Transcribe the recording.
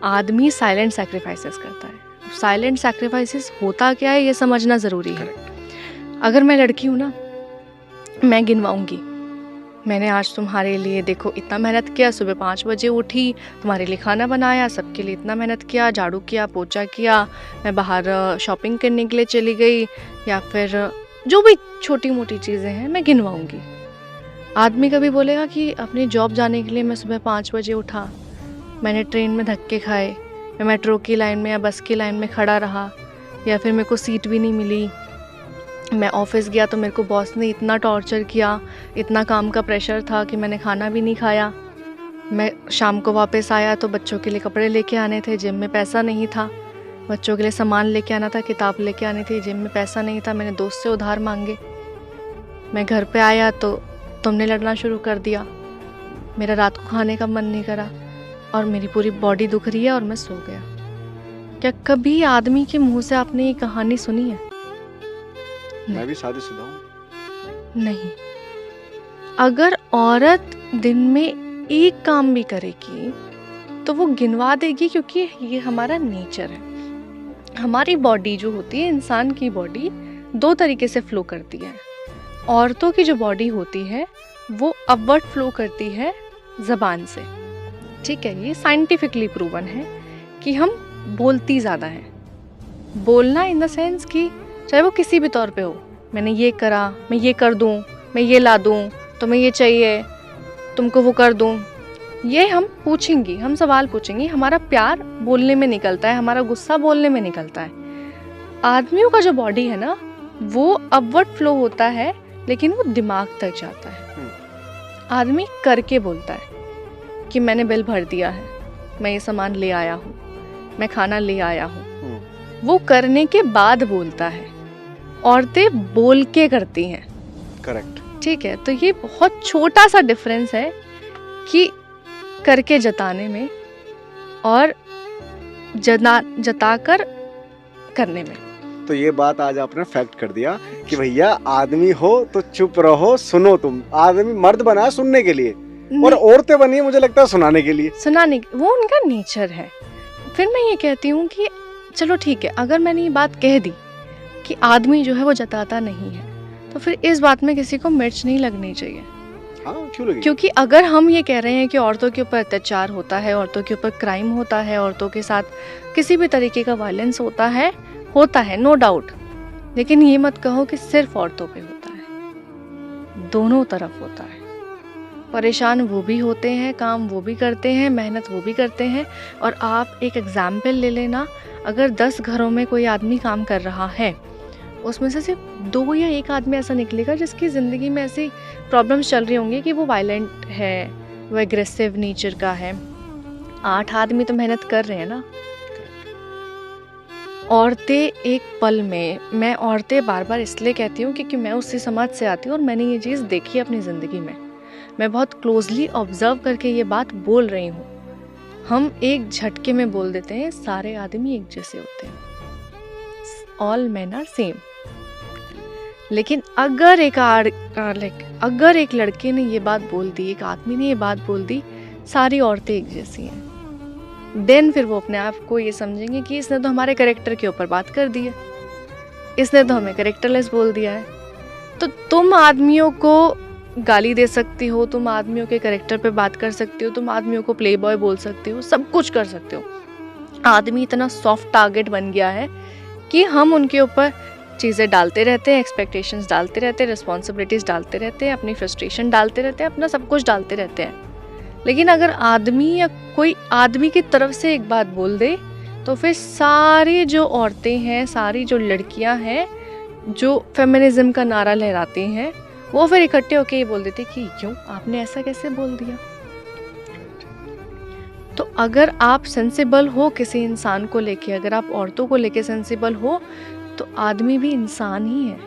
आदमी silent sacrifices करता है। साइलेंट सैक्रिफाइसेस होता क्या है ये समझना ज़रूरी है। अगर मैं लड़की हूँ ना, मैं गिनवाऊंगी, मैंने आज तुम्हारे लिए देखो इतना मेहनत किया, सुबह 5 बजे उठी, तुम्हारे लिए खाना बनाया, सबके लिए इतना मेहनत किया, झाड़ू किया, पोछा किया, मैं बाहर शॉपिंग करने के लिए चली गई, या फिर जो भी छोटी मोटी चीज़ें हैं मैं गिनवाऊंगी। आदमी कभी बोलेगा कि अपनी जॉब जाने के लिए मैं सुबह 5 बजे उठा, मैंने ट्रेन में धक्के खाए, मैं मेट्रो की लाइन में या बस की लाइन में खड़ा रहा, या फिर मेरे को सीट भी नहीं मिली, मैं ऑफिस गया तो मेरे को बॉस ने इतना टॉर्चर किया, इतना काम का प्रेशर था कि मैंने खाना भी नहीं खाया, मैं शाम को वापस आया तो बच्चों के लिए कपड़े लेके आने थे, जिम में पैसा नहीं था, बच्चों के लिए सामान लेके आना था, किताब लेके आनी थी, जिम में पैसा नहीं था, मैंने दोस्त से उधार मांगे, मैं घर पे आया तो तुमने लड़ना शुरू कर दिया, मेरा रात को खाने का मन नहीं करा और मेरी पूरी बॉडी दुख रही है और मैं सो गया। क्या कभी आदमी के मुंह से आपने ये कहानी सुनी है? मैं भी शादीशुदा हूँ। नहीं। अगर औरत दिन में एक काम भी करेगी तो वो गिनवा देगी, क्योंकि ये हमारा नेचर है। हमारी बॉडी जो होती है, इंसान की बॉडी 2 तरीके से फ्लो करती है। औरतों की जो बॉडी होती है वो अपवर्ड फ्लो करती है ज़बान से, ठीक है, ये साइंटिफिकली प्रूवन है कि हम बोलती ज़्यादा हैं। बोलना इन द सेंस कि चाहे वो किसी भी तौर पे हो, मैंने ये करा, मैं ये कर दूँ, मैं ये ला दूँ, तुम्हें ये चाहिए, तुमको वो कर दूँ, ये हम पूछेंगी, हम सवाल पूछेंगी। हमारा प्यार बोलने में निकलता है, हमारा गुस्सा बोलने में निकलता है। आदमियों का जो बॉडी है ना वो अपवर्ड फ्लो होता है, लेकिन वो दिमाग तक जाता है। आदमी करके बोलता है कि मैंने बिल भर दिया है, मैं ये सामान ले आया हूँ, मैं खाना ले आया हूँ, वो करने के बाद बोलता है। औरतें बोल के करती हैं। करेक्ट, ठीक है, तो ये बहुत छोटा सा डिफरेंस है कि करके जताने में और जताकर करने में। तो ये बात आज आपने फैक्ट कर दिया कि भैया आदमी हो तो चुप रहो, सुनो। तुम आदमी मर्द बना सुनने के लिए और औरतें बनी है मुझे लगता है सुनाने के लिए। सुनाने, वो उनका नेचर है। फिर मैं ये कहती हूँ कि चलो ठीक है, अगर मैंने ये बात कह दी कि आदमी जो है वो जताता नहीं है, तो फिर इस बात में किसी को मिर्च नहीं लगनी चाहिए। हाँ, क्यों लगी? क्योंकि अगर हम ये कह रहे हैं कि औरतों के ऊपर अत्याचार होता है, औरतों के ऊपर क्राइम होता है, औरतों के साथ किसी भी तरीके का वायलेंस होता है नो डाउट, लेकिन ये मत कहो कि सिर्फ औरतों पे होता है, दोनों तरफ होता है। परेशान वो भी होते हैं, काम वो भी करते हैं, मेहनत वो भी करते हैं। और आप एक एग्जाम्पल ले लेना, अगर 10 घरों में कोई आदमी काम कर रहा है, उसमें से सिर्फ 2 या 1 आदमी ऐसा निकलेगा जिसकी ज़िंदगी में ऐसी प्रॉब्लम्स चल रही होंगी कि वो वायलेंट है, वो एग्रेसिव नेचर का है। 8 आदमी तो मेहनत कर रहे हैं ना। औरतें एक पल में, मैं औरतें बार बार इसलिए कहती हूँ क्योंकि मैं उसी समाज से आती हूँ और मैंने ये चीज़ देखी है अपनी ज़िंदगी में। मैं बहुत क्लोजली ऑब्जर्व करके ये बात बोल रही हूँ। हम एक झटके में बोल देते हैं सारे आदमी एक जैसे होते हैं, ऑल मेन आर सेम। लेकिन अगर एक लड़के ने ये बात बोल दी, एक आदमी ने ये बात बोल दी, सारी औरतें एक जैसी हैं, देन फिर वो अपने आप को ये समझेंगे कि इसने तो हमारे कैरेक्टर के ऊपर बात कर दी है, इसने तो हमें कैरेक्टरलेस बोल दिया है। तो तुम आदमियों को गाली दे सकती हो, तुम आदमियों के कैरेक्टर पे बात कर सकती हो, तुम आदमियों को प्ले बॉय बोल सकती हो, सब कुछ कर सकते हो। आदमी इतना सॉफ्ट टारगेट बन गया है कि हम उनके ऊपर चीज़ें डालते रहते हैं, एक्सपेक्टेशंस डालते रहते हैं, रिस्पॉन्सिबिलिटीज़ डालते रहते हैं, अपनी फ्रस्ट्रेशन डालते रहते हैं, अपना सब कुछ डालते रहते हैं। लेकिन अगर आदमी या कोई आदमी की तरफ से एक बात बोल दे तो फिर सारी जो औरतें हैं, सारी जो लड़कियां हैं जो फेमिनिज्म का नारा लहराती हैं, वो फिर इकट्ठे होके ये बोल देते कि क्यों आपने ऐसा कैसे बोल दिया। तो अगर आप सेंसिबल हो किसी इंसान को लेके, अगर आप औरतों को लेके सेंसिबल हो, तो आदमी भी इंसान ही है।